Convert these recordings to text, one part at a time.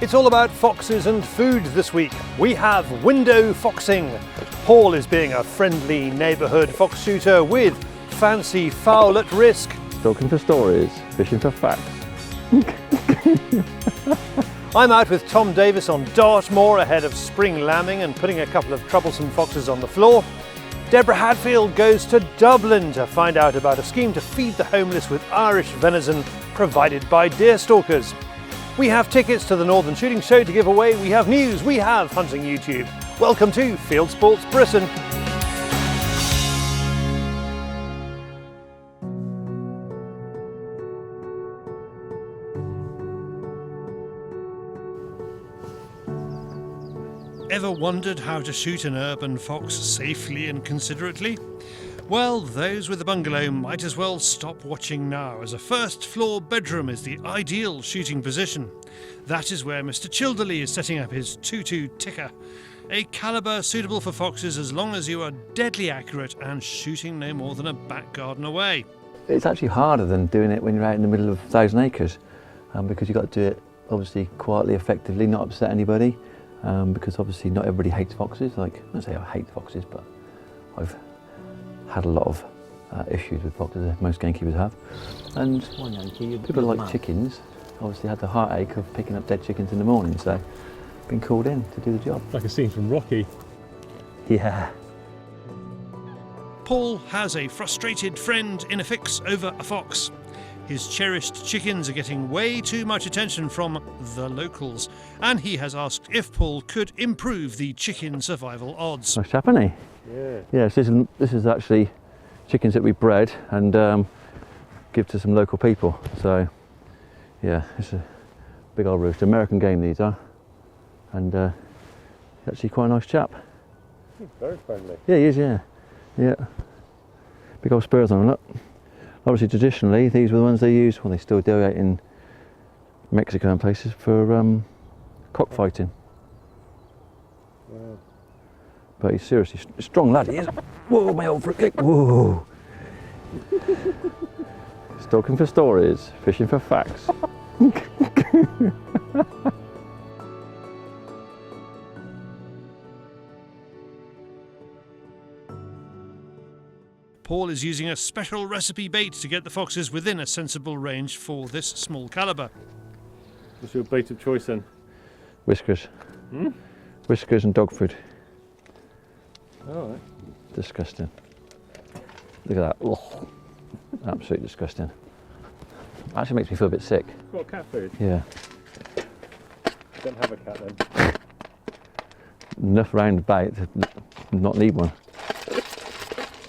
It's all about foxes and food this week. We have window foxing. Paul is being a friendly neighbourhood fox shooter with fancy fowl at risk. Looking for stories, fishing for facts. I'm out with Tom Davies on Dartmoor ahead of spring lambing and putting a couple of troublesome foxes on the floor. Deborah Hadfield goes to Dublin to find out about a scheme to feed the homeless with Irish venison provided by deer stalkers. We have tickets to the Northern Shooting Show to give away, we have news, we have Hunting YouTube. Welcome to Fieldsports Britain. Ever wondered how to shoot an urban fox safely and considerately? Well, those with a bungalow might as well stop watching now, as a first floor bedroom is the ideal shooting position. That is where Mr. Childerley is setting up his 2.2 Tikka, a calibre suitable for foxes as long as you are deadly accurate and shooting no more than a back garden away. It's actually harder than doing it when you're out in the middle of 1,000 acres, because you've got to do it obviously quietly, effectively, not upset anybody, because obviously not everybody hates foxes. Like, I don't say I hate foxes, but I've had a lot of issues with foxes, as most gamekeepers have. And people like chickens obviously had the heartache of picking up dead chickens in the morning, so been called in to do the job. Like a scene from Rocky. Yeah. Paul has a frustrated friend in a fix over a fox. His cherished chickens are getting way too much attention from the locals, and he has asked if Paul could improve the chicken survival odds. Nice chap, isn't he? Yeah. Yes, this is actually chickens that we bred and give to some local people. So, yeah, it's a big old rooster. American game these are, and actually quite a nice chap. He's very friendly. Yeah, he is. Yeah, yeah. Big old spurs on him. Look. Obviously, traditionally, these were the ones they used. Well, they still do out in Mexico and places for cockfighting. Wow. But he's seriously a strong lad, he is. Whoa, my old fruitcake, whoa. Stalking for stories, fishing for facts. Paul is using a special recipe bait to get the foxes within a sensible range for this small calibre. What's your bait of choice then? Whiskers. Hmm? Whiskers and dog food. All right. Disgusting. Look at that. Ugh. Absolutely disgusting. Actually makes me feel a bit sick. What, cat food? Yeah. Don't have a cat then. Enough round about to not need one.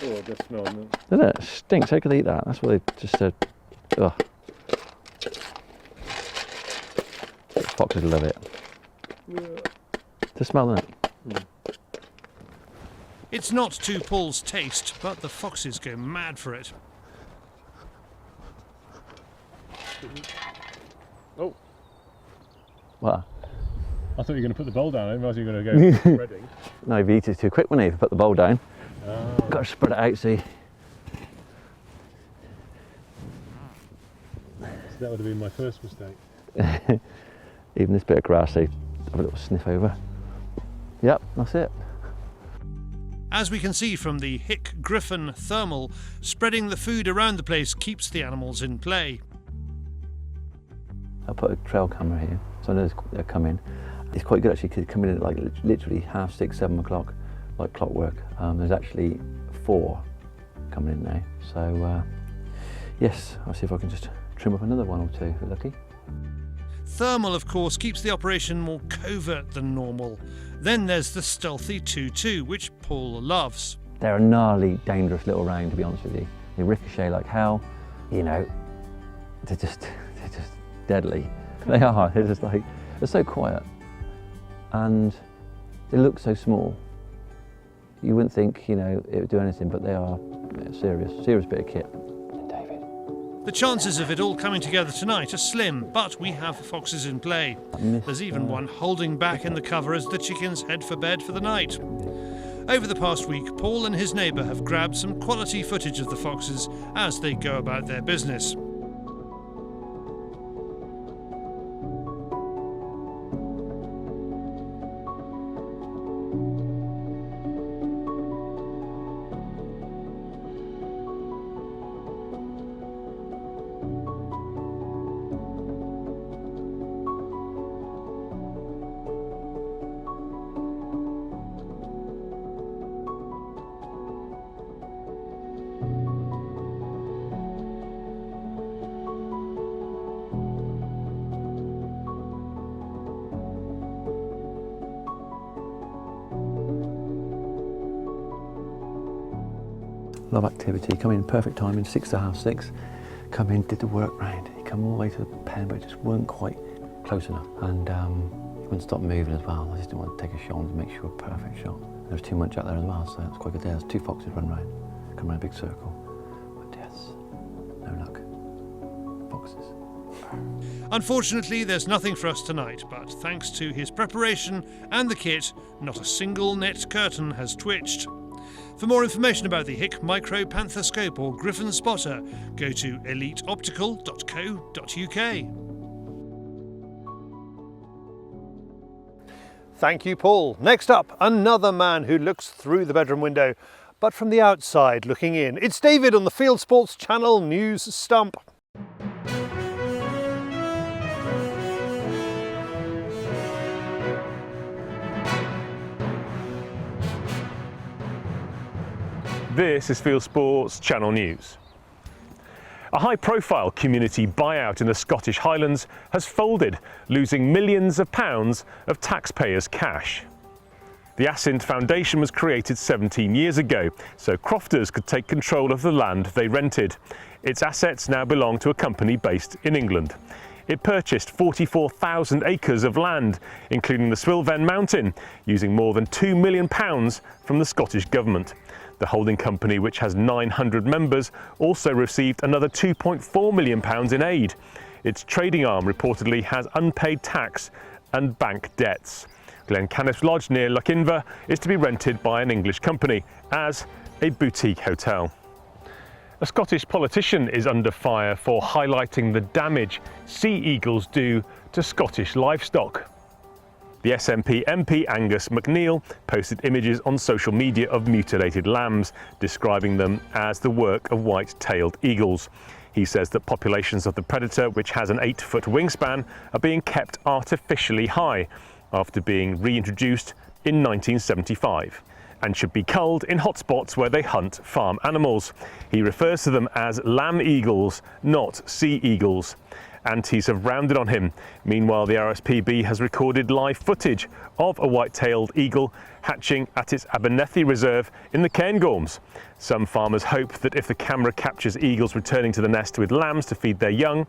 Oh, it does smell, doesn't it? Doesn't it? It stinks. How could they eat that? That's what they just said. Ugh. Foxes love it. Yeah. To smell, isn't it? Mm. It's not to Paul's taste, but the foxes go mad for it. Oh, Well, I thought you were going to put the bowl down. I didn't realise you were going to go spreading. no, if you eat it too quick, wouldn't you? If you put the bowl down. Oh. Got to spread it out, see. So that would have been my first mistake. Even this bit of grass, they have a little sniff over. Yep, that's it. As we can see from the Hick Griffin thermal, spreading the food around the place keeps the animals in play. I put a trail camera here, so I know they're coming. It's quite good actually, because they come in at like literally 6:30, 7 o'clock, like clockwork. There's actually 4 coming in now. So yes, I'll see if I can just trim up another 1 or 2 if we're lucky. Thermal, of course, keeps the operation more covert than normal. Then there's the stealthy 2.2, which Paul loves. They're a gnarly, dangerous little round, to be honest with you. They ricochet like hell, you know. They're just deadly. They are. They're just like, they're so quiet, and they look so small. You wouldn't think, you know, it would do anything, but they are serious bit of kit. The chances of it all coming together tonight are slim, but we have foxes in play. There's even one holding back in the cover as the chickens head for bed for the night. Over the past week, Paul and his neighbour have grabbed some quality footage of the foxes as they go about their business. love activity. Come in perfect timing, 6 to half 6. Come in, did the work round. He come all the way to the pen, but it just weren't quite close enough. And he wouldn't stop moving as well. I just didn't want to take a shot to make sure a perfect shot. There was too much out there as well, so it was quite good. There was 2 foxes run round, come around a big circle. But yes, no luck. Foxes. Unfortunately, there's nothing for us tonight, but thanks to his preparation and the kit, not a single net curtain has twitched. For more information about the Hick Micro Panther Scope or Griffin Spotter, go to eliteoptical.co.uk. Thank you, Paul. Next up, another man who looks through the bedroom window, but from the outside looking in. It's David on the Fieldsports Channel News Stump. This is Fieldsports Channel News. A high-profile community buyout in the Scottish Highlands has folded, losing millions of pounds of taxpayers' cash. The Assynt Foundation was created 17 years ago, so crofters could take control of the land they rented. Its assets now belong to a company based in England. It purchased 44,000 acres of land, including the Swilven Mountain, using more than £2 million from the Scottish Government. The holding company, which has 900 members, also received another £2.4 million in aid. Its trading arm reportedly has unpaid tax and bank debts. Glencanis Lodge near Lochinver is to be rented by an English company as a boutique hotel. A Scottish politician is under fire for highlighting the damage sea eagles do to Scottish livestock. The SNP MP Angus MacNeil posted images on social media of mutilated lambs, describing them as the work of white-tailed eagles. He says that populations of the predator, which has an 8-foot wingspan, are being kept artificially high after being reintroduced in 1975 and should be culled in hotspots where they hunt farm animals. He refers to them as lamb eagles, not sea eagles. Antis have rounded on him. Meanwhile, the RSPB has recorded live footage of a white-tailed eagle hatching at its Abernethy Reserve in the Cairngorms. Some farmers hope that if the camera captures eagles returning to the nest with lambs to feed their young,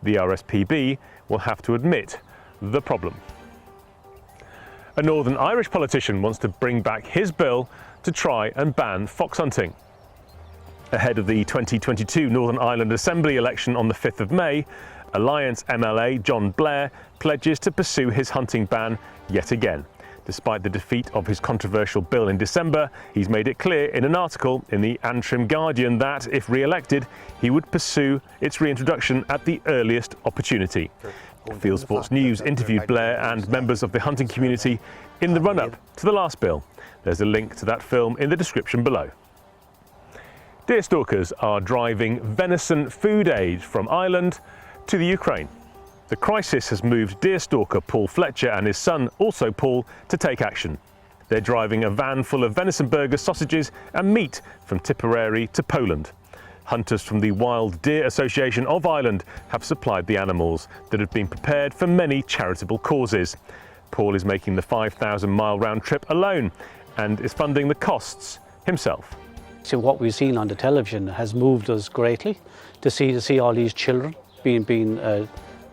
the RSPB will have to admit the problem. A Northern Irish politician wants to bring back his bill to try and ban fox hunting. Ahead of the 2022 Northern Ireland Assembly election on the 5th of May, Alliance MLA John Blair pledges to pursue his hunting ban yet again. Despite the defeat of his controversial bill in December, he's made it clear in an article in the Antrim Guardian that, if re-elected, he would pursue its reintroduction at the earliest opportunity. Fieldsports News interviewed Blair and members of the hunting community in the run-up to the last bill. There's a link to that film in the description below. Deer stalkers are driving venison food aid from Ireland to the Ukraine. The crisis has moved deer stalker Paul Fletcher and his son, also Paul, to take action. They're driving a van full of venison burgers, sausages and meat from Tipperary to Poland. Hunters from the Wild Deer Association of Ireland have supplied the animals that have been prepared for many charitable causes. Paul is making the 5,000-mile round trip alone and is funding the costs himself. So what we've seen on the television has moved us greatly to see all these children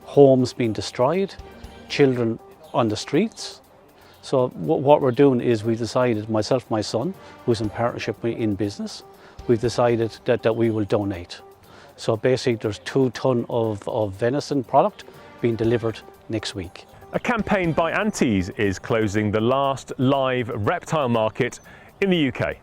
homes being destroyed, children on the streets. So what we're doing is we decided, myself and my son, who's in partnership in business, we've decided that we will donate. So basically there's 2 tons of venison product being delivered next week. A campaign by Antis is closing the last live reptile market in the UK.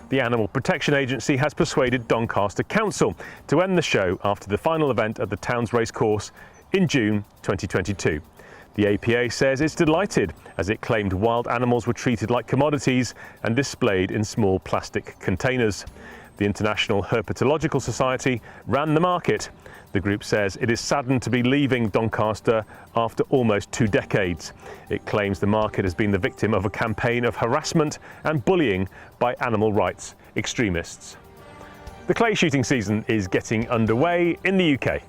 The Animal Protection Agency has persuaded Doncaster Council to end the show after the final event at the town's racecourse in June 2022. The APA says it's delighted, as it claimed wild animals were treated like commodities and displayed in small plastic containers. The International Herpetological Society ran the market. The group says it is saddened to be leaving Doncaster after almost 2 decades. It claims the market has been the victim of a campaign of harassment and bullying by animal rights extremists. The clay shooting season is getting underway in the UK.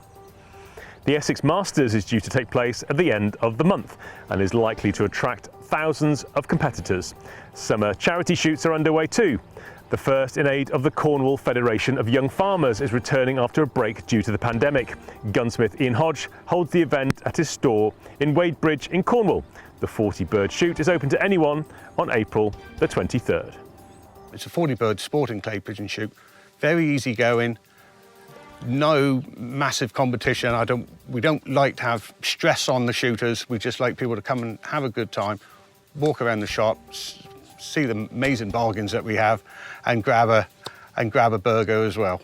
The Essex Masters is due to take place at the end of the month and is likely to attract thousands of competitors. Summer charity shoots are underway too. The first in aid of the Cornwall Federation of Young Farmers is returning after a break due to the pandemic. Gunsmith Ian Hodge holds the event at his store in Wadebridge in Cornwall. The 40-bird shoot is open to anyone on April the 23rd. It's a 40-bird sporting clay pigeon shoot, very easy going, no massive competition. We don't like to have stress on the shooters. We just like people to come and have a good time, walk around the shops, see the amazing bargains that we have, and grab a burger as well.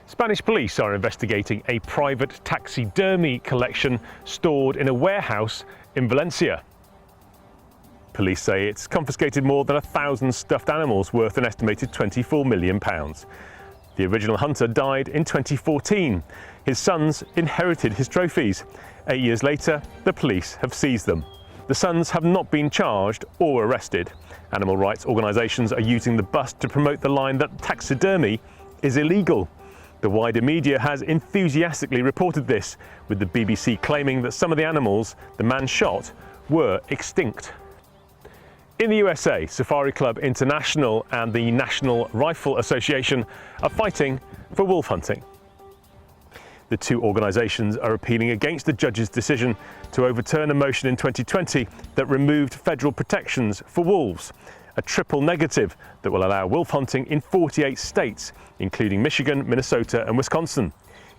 Spanish police are investigating a private taxidermy collection stored in a warehouse in Valencia. Police say it's confiscated more than 1,000 stuffed animals worth an estimated £24 million. The original hunter died in 2014. His sons inherited his trophies. 8 years later, the police have seized them. The sons have not been charged or arrested. Animal rights organisations are using the bust to promote the line that taxidermy is illegal. The wider media has enthusiastically reported this, with the BBC claiming that some of the animals the man shot were extinct. In the USA, Safari Club International and the National Rifle Association are fighting for wolf hunting. The two organisations are appealing against the judge's decision to overturn a motion in 2020 that removed federal protections for wolves, a triple negative that will allow wolf hunting in 48 states, including Michigan, Minnesota and Wisconsin.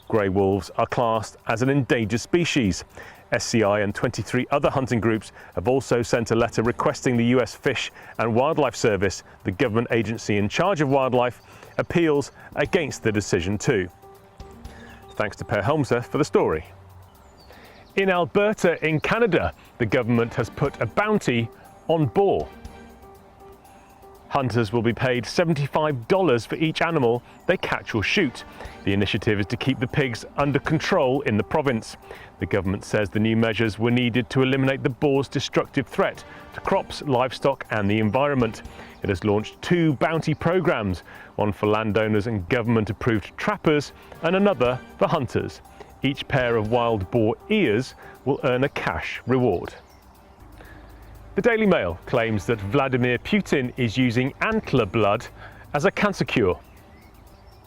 Grey wolves are classed as an endangered species. SCI and 23 other hunting groups have also sent a letter requesting the US Fish and Wildlife Service, the government agency in charge of wildlife, appeals against the decision too. Thanks to Per Helmser for the story. In Alberta in Canada, the government has put a bounty on boar. Hunters will be paid $75 for each animal they catch or shoot. The initiative is to keep the pigs under control in the province. The government says the new measures were needed to eliminate the boar's destructive threat to crops, livestock and the environment. It has launched 2 bounty programs, one for landowners and government-approved trappers and another for hunters. Each pair of wild boar ears will earn a cash reward. The Daily Mail claims that Vladimir Putin is using antler blood as a cancer cure.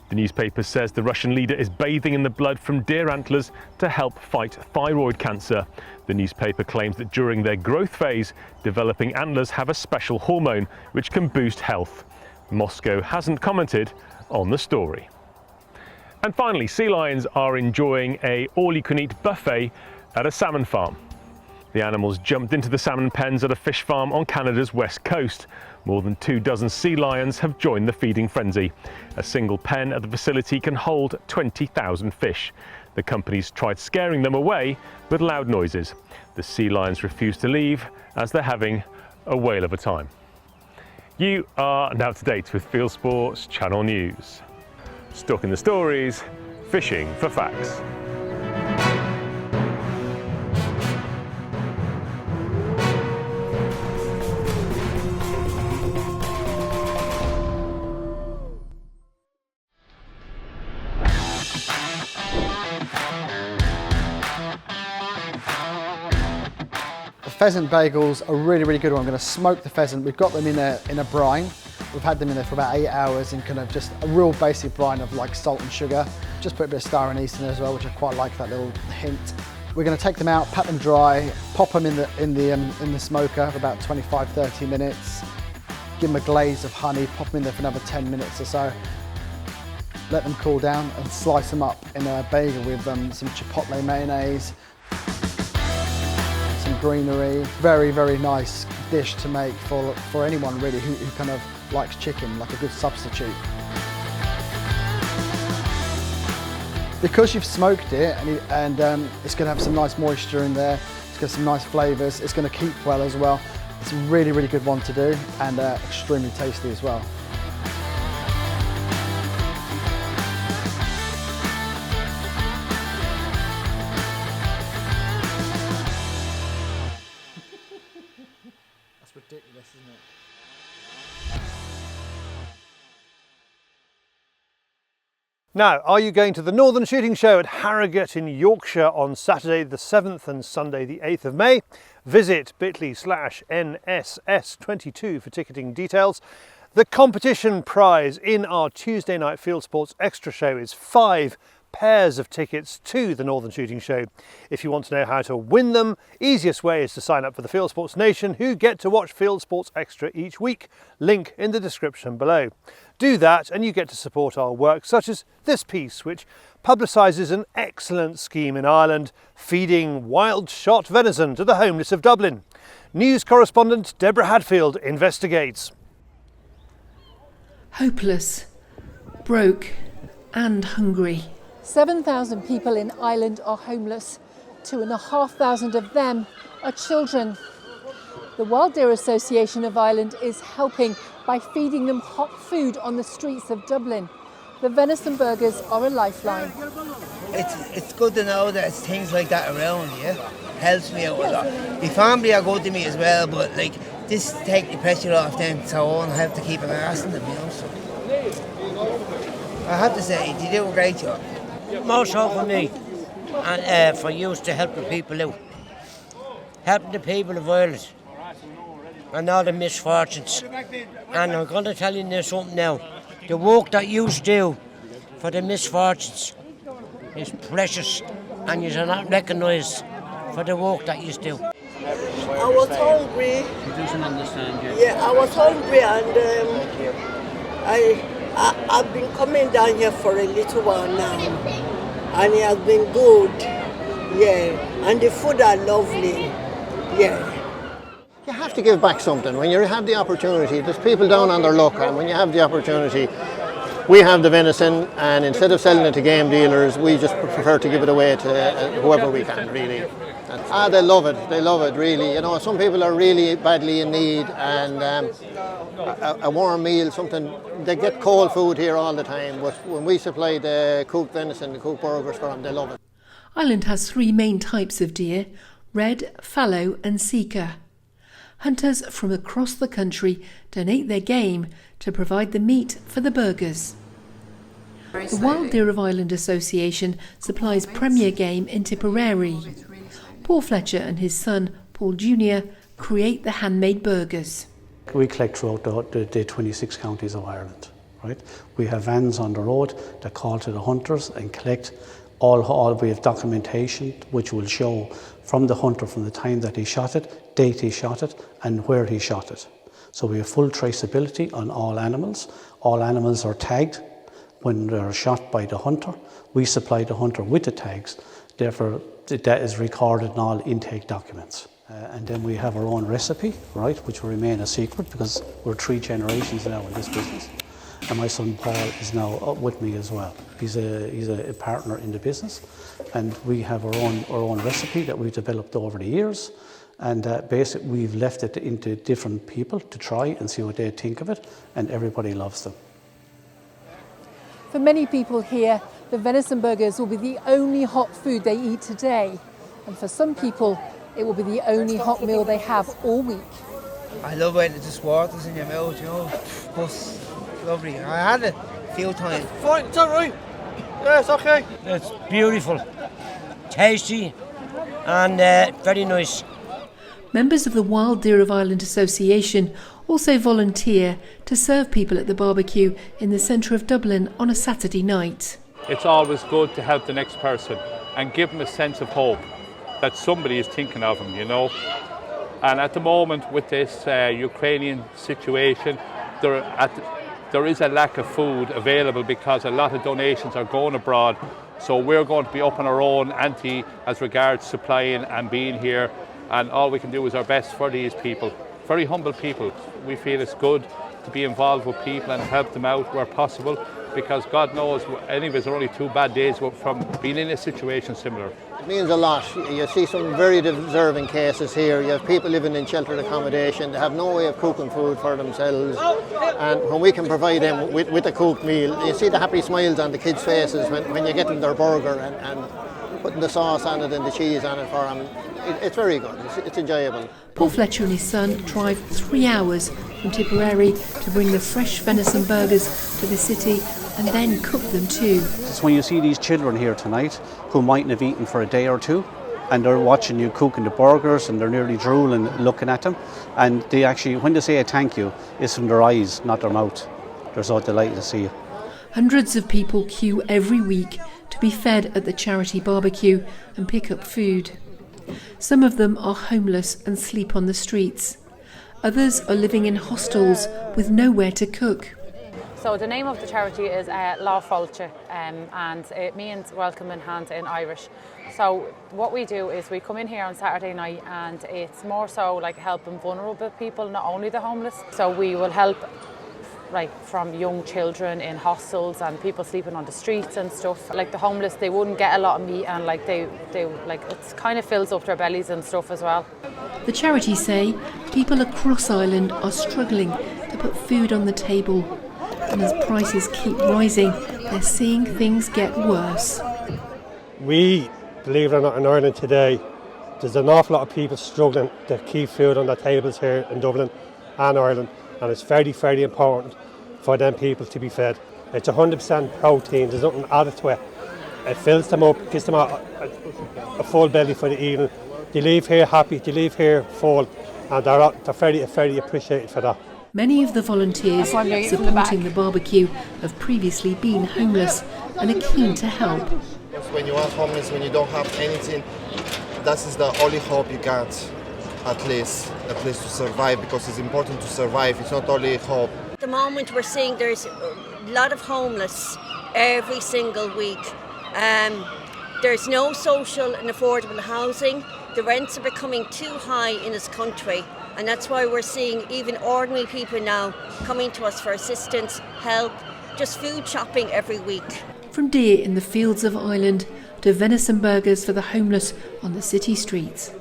The newspaper says the Russian leader is bathing in the blood from deer antlers to help fight thyroid cancer. The newspaper claims that during their growth phase, developing antlers have a special hormone which can boost health. Moscow hasn't commented on the story. And finally, sea lions are enjoying a all-you-can-eat buffet at a salmon farm. The animals jumped into the salmon pens at a fish farm on Canada's west coast. More than 24 sea lions have joined the feeding frenzy. A single pen at the facility can hold 20,000 fish. The company's tried scaring them away with loud noises. The sea lions refuse to leave as they're having a whale of a time. You are now up to date with Fieldsports Channel News. Stalking the stories, fishing for facts. Pheasant bagels are really good. I'm going to smoke the pheasant. We've got them in a brine. We've had them in there for about 8 hours in kind of just a real basic brine of like salt and sugar. Just put a bit of star anise in there as well, which I quite like that little hint. We're going to take them out, pat them dry, pop them in the smoker for about 25-30 minutes. Give them a glaze of honey, pop them in there for another 10 minutes or so. Let them cool down and slice them up in a bagel with some chipotle mayonnaise. Some greenery. Very nice dish to make for anyone really who kind of likes chicken, like a good substitute. Because you've smoked it and it's going to have some nice moisture in there, it's got some nice flavours, it's going to keep well as well. It's a really good one to do and extremely tasty as well. Ridiculous, isn't it? Now, are you going to the Northern Shooting Show at Harrogate in Yorkshire on Saturday the 7th and Sunday the 8th of May? Visit bit.ly/NSS22 for ticketing details. The competition prize in our Tuesday night Fieldsports Extra show is 5 pairs of tickets to the Northern Shooting Show. If you want to know how to win them, easiest way is to sign up for the Fieldsports Nation, who get to watch Fieldsports Extra each week. Link in the description below. Do that and you get to support our work, such as this piece, which publicises an excellent scheme in Ireland, feeding wild shot venison to the homeless of Dublin. News correspondent Deborah Hadfield investigates. Hopeless, broke and hungry. 7,000 people in Ireland are homeless. 2,500 of them are children. The Wild Deer Association of Ireland is helping by feeding them hot food on the streets of Dublin. The venison burgers are a lifeline. It's good to know that it's things like that around, yeah? Helps me out a lot. My family are good to me as well, but like this take the pressure off them, so I won't have to keep an arse in them, you know. So I have to say, they do a great job. More so for me and for you to help the people out. Helping the people of Ireland and all the misfortunes. And I'm going to tell you something now. The work that you do for the misfortunes is precious and you're not recognised for the work that you do. I was hungry. He doesn't understand you. Yeah, I was hungry and I've been coming down here for a little while now, and it has been good, yeah, and the food are lovely, yeah. You have to give back something when you have the opportunity. There's people down on their luck, and when you have the opportunity, we have the venison, and instead of selling it to game dealers, we just prefer to give it away to whoever we can, really. They love it really. You know, some people are really badly in need, and a warm meal, something, they get cold food here all the time, but when we supply the cooked venison, the cooked burgers for them, they love it. Ireland has 3 main types of deer: red, fallow and Tikka. Hunters from across the country donate their game to provide the meat for the burgers. The Wild Deer of Ireland Association supplies premier game in Tipperary. Paul Fletcher and his son, Paul Jr., create the handmade burgers. We collect throughout the 26 counties of Ireland, right? We have vans on the road that call to the hunters and collect all we have documentation which will show from the hunter from the time that he shot it, date he shot it and where he shot it. So we have full traceability on all animals. All animals are tagged when they're shot by the hunter. We supply the hunter with the tags, therefore that is recorded in all intake documents. And then we have our own recipe, right, which will remain a secret because we're 3 generations now in this business. And my son Paul is now up with me as well. He's a partner in the business, and we have our own recipe that we've developed over the years. And basically we've left it into different people to try and see what they think of it, and everybody loves them. For many people here, the venison burgers will be the only hot food they eat today. And for some people, it will be the only hot meal they have all week. I love it, it just waters in your mouth, you know. It's lovely. I had it a few times. Fine, it's all right. Yeah, it's okay. It's beautiful, tasty and very nice. Members of the Wild Deer of Ireland Association also volunteer to serve people at the barbecue in the centre of Dublin on a Saturday night. It's always good to help the next person and give them a sense of hope that somebody is thinking of them, you know. And at the moment with this Ukrainian situation, there is a lack of food available because a lot of donations are going abroad. So we're going to be up on our own ante as regards supplying and being here. And all we can do is our best for these people, very humble people. We feel it's good to be involved with people and help them out where possible, because God knows, anyways, there are only 2 bad days from being in a situation similar. It means a lot. You see some very deserving cases here. You have people living in sheltered accommodation. They have no way of cooking food for themselves. And when we can provide them with a cooked meal, you see the happy smiles on the kids' faces when you get them their burger and putting the sauce on it and the cheese on it for them. It's very good. It's enjoyable. Paul Fletcher and his son drive 3 hours from Tipperary to bring the fresh venison burgers to the city and then cook them too. So when you see these children here tonight who mightn't have eaten for a day or 2, and they're watching you cooking the burgers and they're nearly drooling looking at them. And they actually, when they say a thank you, it's from their eyes, not their mouth. They're so delighted to see you. Hundreds of people queue every week to be fed at the charity barbecue and pick up food. Some of them are homeless and sleep on the streets. Others are living in hostels with nowhere to cook. So the name of the charity is Lá Fáilte, and it means welcome in hand in Irish. So what we do is we come in here on Saturday night, and it's more so like helping vulnerable people, not only the homeless. So we will help like from young children in hostels and people sleeping on the streets and stuff. Like the homeless, they wouldn't get a lot of meat, and like they like it kind of fills up their bellies and stuff as well. The charities say people across Ireland are struggling to put food on the table. And as prices keep rising, they're seeing things get worse. We, believe it or not, in Ireland today, there's an awful lot of people struggling to keep food on their tables here in Dublin and Ireland, and it's very, very important for them people to be fed. It's 100% protein, there's nothing added to it. It fills them up, gives them a full belly for the evening. They leave here happy, they leave here full, and they're very, very appreciated for that. Many of the volunteers supporting the barbecue have previously been homeless and are keen to help. When you are homeless, when you don't have anything, that is the only hope you got, at least to survive, because it's important to survive. It's not only hope. At the moment we're seeing there's a lot of homeless every single week. There's no social and affordable housing. The rents are becoming too high in this country. And that's why we're seeing even ordinary people now coming to us for assistance, help, just food shopping every week. From deer in the fields of Ireland to venison burgers for the homeless on the city streets.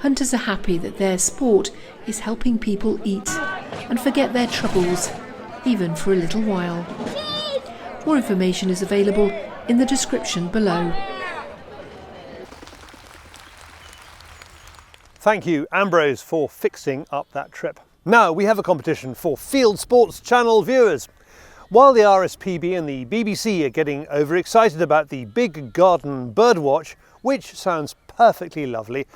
Hunters are happy that their sport is helping people eat and forget their troubles, even for a little while. More information is available in the description below. Thank you, Ambrose, for fixing up that trip. Now we have a competition for Fieldsports Channel viewers. While the RSPB and the BBC are getting overexcited about the Big Garden Birdwatch, which sounds perfectly lovely,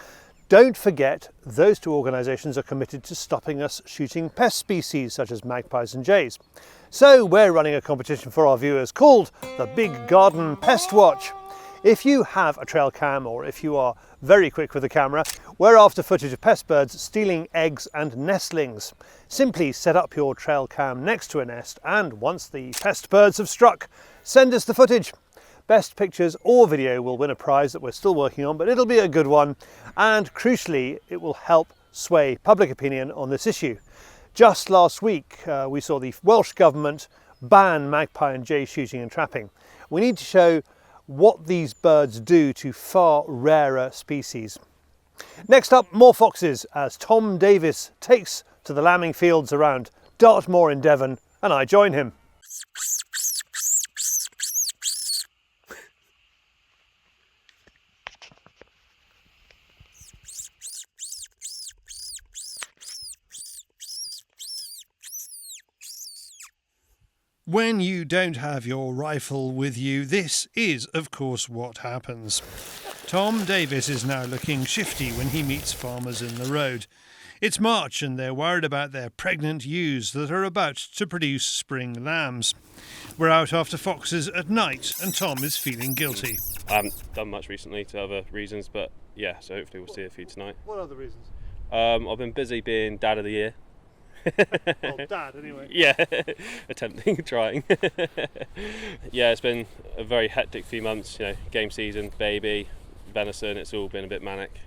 don't forget those two organisations are committed to stopping us shooting pest species such as magpies and jays. So we're running a competition for our viewers called the Big Garden Pest Watch. If you have a trail cam, or if you are very quick with the camera, we're after footage of pest birds stealing eggs and nestlings. Simply set up your trail cam next to a nest, and once the pest birds have struck, send us the footage. Best pictures or video will win a prize that we're still working on, but it'll be a good one, and crucially it will help sway public opinion on this issue. Just last week we saw the Welsh Government ban magpie and jay shooting and trapping. We need to show what these birds do to far rarer species. Next up, more foxes as Tom Davies takes to the lambing fields around Dartmoor in Devon, and I join him. When you don't have your rifle with you, this is, of course, what happens. Tom Davies is now looking shifty when he meets farmers in the road. It's March and they're worried about their pregnant ewes that are about to produce spring lambs. We're out after foxes at night and Tom is feeling guilty. I haven't done much recently to other reasons, but yeah, so hopefully we'll see a few tonight. What other reasons? I've been busy being Dad of the Year. Well, Dad, anyway. Yeah, attempting, trying. Yeah, it's been a very hectic few months, you know, game season, baby, venison, it's all been a bit manic.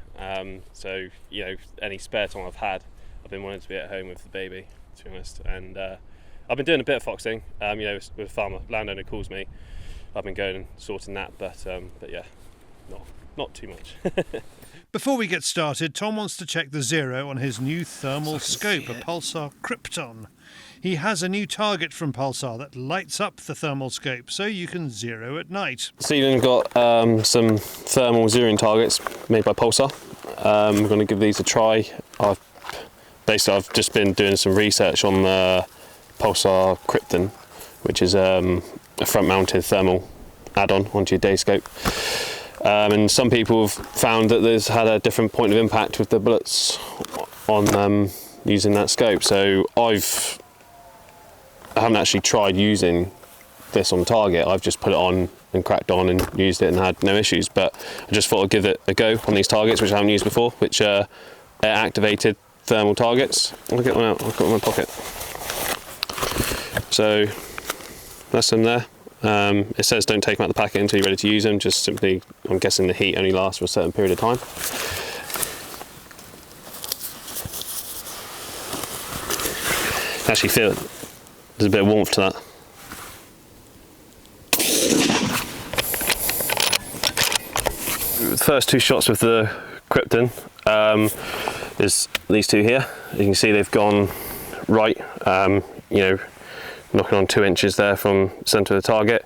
So, you know, any spare time I've had, I've been wanting to be at home with the baby, to be honest. And I've been doing a bit of foxing, you know, with a farmer, landowner calls me. I've been going and sorting that, but yeah, not too much. Before we get started, Tom wants to check the zero on his new thermal scope, a Pulsar Krypton. He has a new target from Pulsar that lights up the thermal scope so you can zero at night. Stephen got some thermal zeroing targets made by Pulsar. I'm going to give these a try. I've just been doing some research on the Pulsar Krypton, which is a front-mounted thermal add-on onto your day scope. And some people have found that there's had a different point of impact with the bullets on using that scope. So I haven't actually tried using this on target. I've just put it on and cracked on and used it and had no issues, but I just thought I'd give it a go on these targets which I haven't used before, which are activated thermal targets. I'll get one out, I've got it in my pocket. So that's them there. It says don't take them out of the packet until you're ready to use them, just simply, I'm guessing the heat only lasts for a certain period of time. Actually feel there's a bit of warmth to that. The first two shots with the Krypton is these two here. You can see they've gone right, you know, knocking on 2 inches there from centre of the target.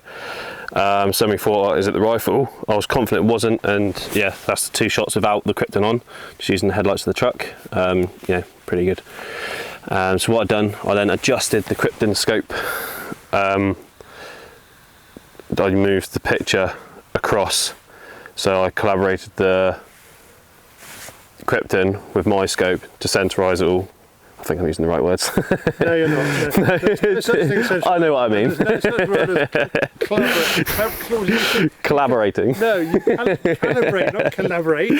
So we thought, is it the rifle? I was confident it wasn't, and yeah, that's the 2 shots without the Krypton on, just using the headlights of the truck. Yeah, pretty good. So what I've done, I then adjusted the Krypton scope. I moved the picture across, so I collaborated the Krypton with my scope to centerise it all. I think I'm using the right words. No, you're not. No. There's such thing as I know what I mean. There's no such word as Collaborating. No, you calibrate, not collaborate.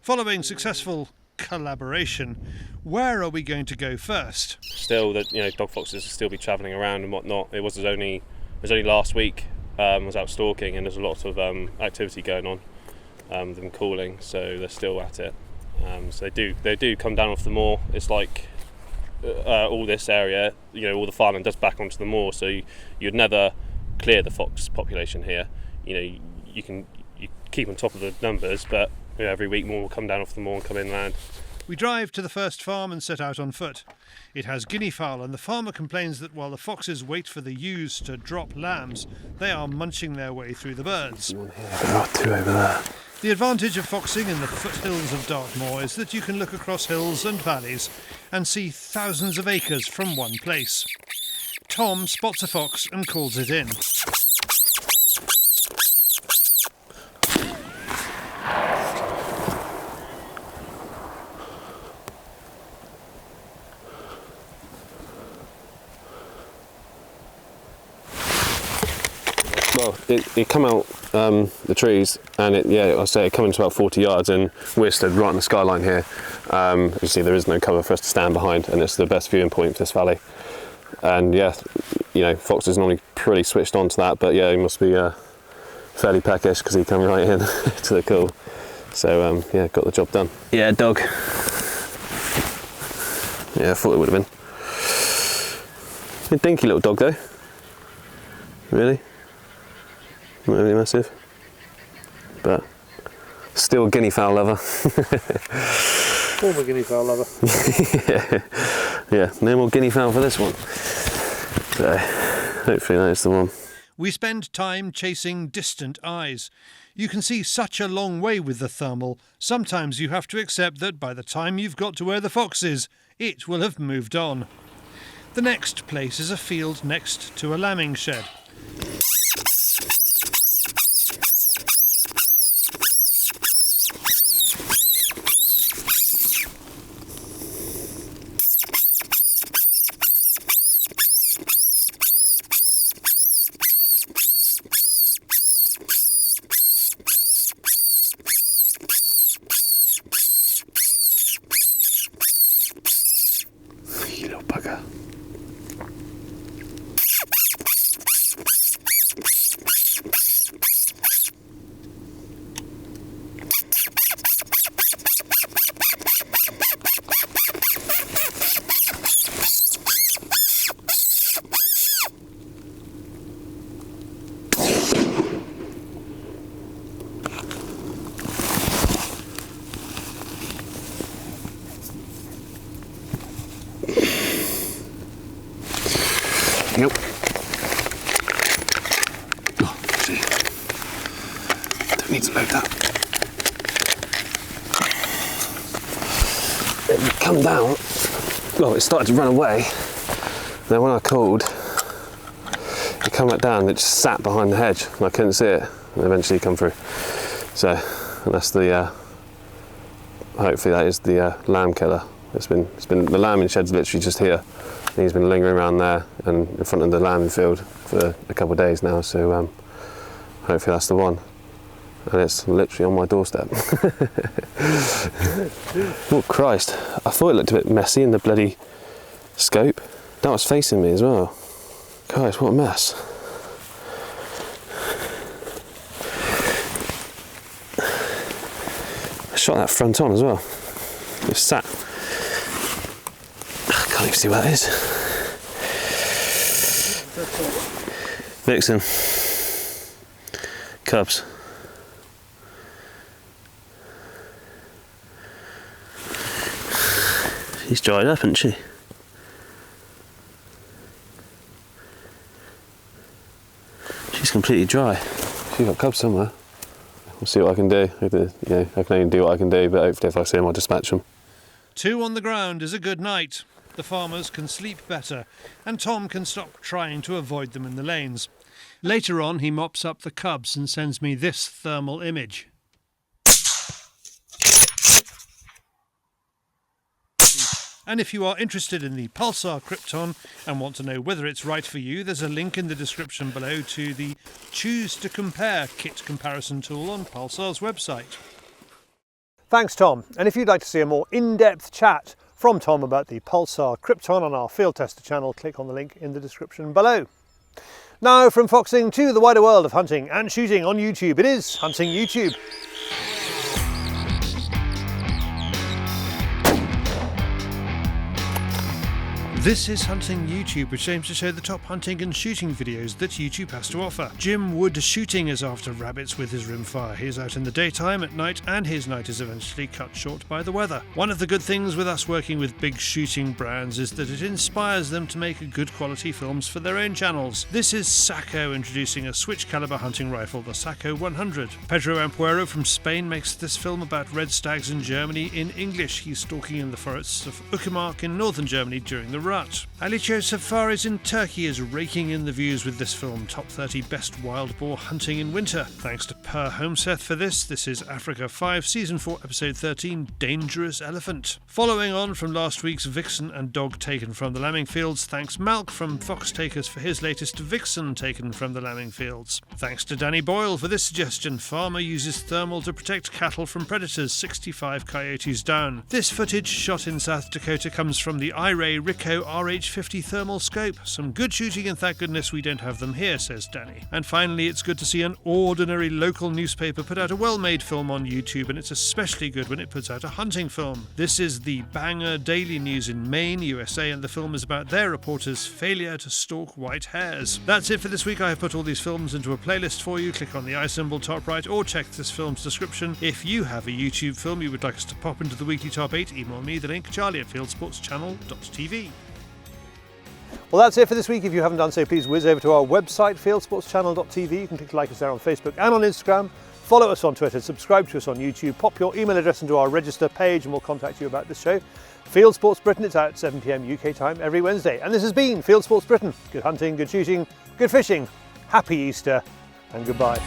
Following successful collaboration, where are we going to go first? Still, that, you know, dog foxes will still be travelling around and whatnot. It was only last week. I was out stalking, and there's a lot of activity going on. Them calling, so they're still at it. So they do come down off the moor. It's like all this area, you know, all the farmland does back onto the moor, so you'd never clear the fox population here. You know, you keep on top of the numbers, but you know, every week more will come down off the moor and come inland. We drive to the first farm and set out on foot. It has guinea fowl, and the farmer complains that while the foxes wait for the ewes to drop lambs, they are munching their way through the birds. There are 2 over there. The advantage of foxing in the foothills of Dartmoor is that you can look across hills and valleys and see thousands of acres from one place. Tom spots a fox and calls it in. Well, it come out the trees, and I say it come into about 40 yards, and we're stood right on the skyline here. You see, there is no cover for us to stand behind, and it's the best viewing point for this valley. And yeah, you know, Fox is normally pretty switched on to that, but yeah, he must be fairly peckish because he come right in to the call. So yeah, got the job done. Yeah, dog. Yeah, I thought it would have been. A dinky little dog though. Really? Not really massive, but still a guinea fowl lover. Former guinea fowl lover. Yeah, no more guinea fowl for this one. So hopefully that is the one. We spend time chasing distant eyes. You can see such a long way with the thermal, sometimes you have to accept that by the time you've got to where the fox is, it will have moved on. The next place is a field next to a lambing shed. You little bugger. Nope. Oh, see. Don't need to load that. It come down. Well, it started to run away. Then when I called, it come back down. It just sat behind the hedge, and I couldn't see it. And eventually come through. So that's the, hopefully that is the lamb killer. It's been the lambing shed's literally just here. He's been lingering around there and in front of the lambing field for a couple of days now, so hopefully that's the one. And it's literally on my doorstep. Oh Christ, I thought it looked a bit messy in the bloody scope. That was facing me as well. Christ, what a mess. I shot that front on as well. It's sat. I can't even see what that is. Vixen. Cubs. She's dried up, hasn't she? She's completely dry. She's got cubs somewhere. We'll see what I can do. I can only do what I can do, but hopefully if I see them, I'll dispatch them. 2 on the ground is a good night. The farmers can sleep better, and Tom can stop trying to avoid them in the lanes. Later on, he mops up the cubs and sends me this thermal image. And if you are interested in the Pulsar Krypton and want to know whether it's right for you, there's a link in the description below to the Choose to Compare kit comparison tool on Pulsar's website. Thanks, Tom. And if you'd like to see a more in-depth chat from Tom about the Pulsar Krypton on our Field Tester channel, click on the link in the description below. Now, from foxing to the wider world of hunting and shooting on YouTube, it is Hunting YouTube. This is Hunting YouTube, which aims to show the top hunting and shooting videos that YouTube has to offer. Jim Wood Shooting is after rabbits with his rimfire. He is out in the daytime, at night, and his night is eventually cut short by the weather. One of the good things with us working with big shooting brands is that it inspires them to make good quality films for their own channels. This is Sasco introducing a switch caliber hunting rifle, the Sasco 100. Pedro Ampuero from Spain makes this film about red stags in Germany in English. He's stalking in the forests of Uckermark in northern Germany during the rut. Alicho Safaris in Turkey is raking in the views with this film, top 30 best wild boar hunting in winter. Thanks to Per Homeseth for this. This is Africa 5, Season 4, Episode 13, Dangerous Elephant. Following on from last week's Vixen and Dog taken from the lambing fields, thanks Malk from Fox Takers for his latest Vixen taken from the lambing fields. Thanks to Danny Boyle for this suggestion, farmer uses thermal to protect cattle from predators, 65 coyotes down. This footage shot in South Dakota comes from the iRay Ricoh RH50 thermal scope. Some good shooting, and thank goodness we don't have them here, says Danny. And finally, it's good to see an ordinary local newspaper put out a well-made film on YouTube, and it's especially good when it puts out a hunting film. This is the Banger Daily News in Maine, USA, and the film is about their reporters' failure to stalk white hares. That's it for this week. I have put all these films into a playlist for you. Click on the I symbol top right or check this film's description. If you have a YouTube film you would like us to pop into the weekly top 8, email me the link, charlie@fieldsportschannel.tv. Well, that's it for this week. If you haven't done so, please whiz over to our website, fieldsportschannel.tv. You can click like us there on Facebook and on Instagram. Follow us on Twitter, subscribe to us on YouTube, pop your email address into our register page and we'll contact you about this show. Fieldsports Britain, it's out at 7 PM UK time every Wednesday. And this has been Fieldsports Britain. Good hunting, good shooting, good fishing. Happy Easter and goodbye.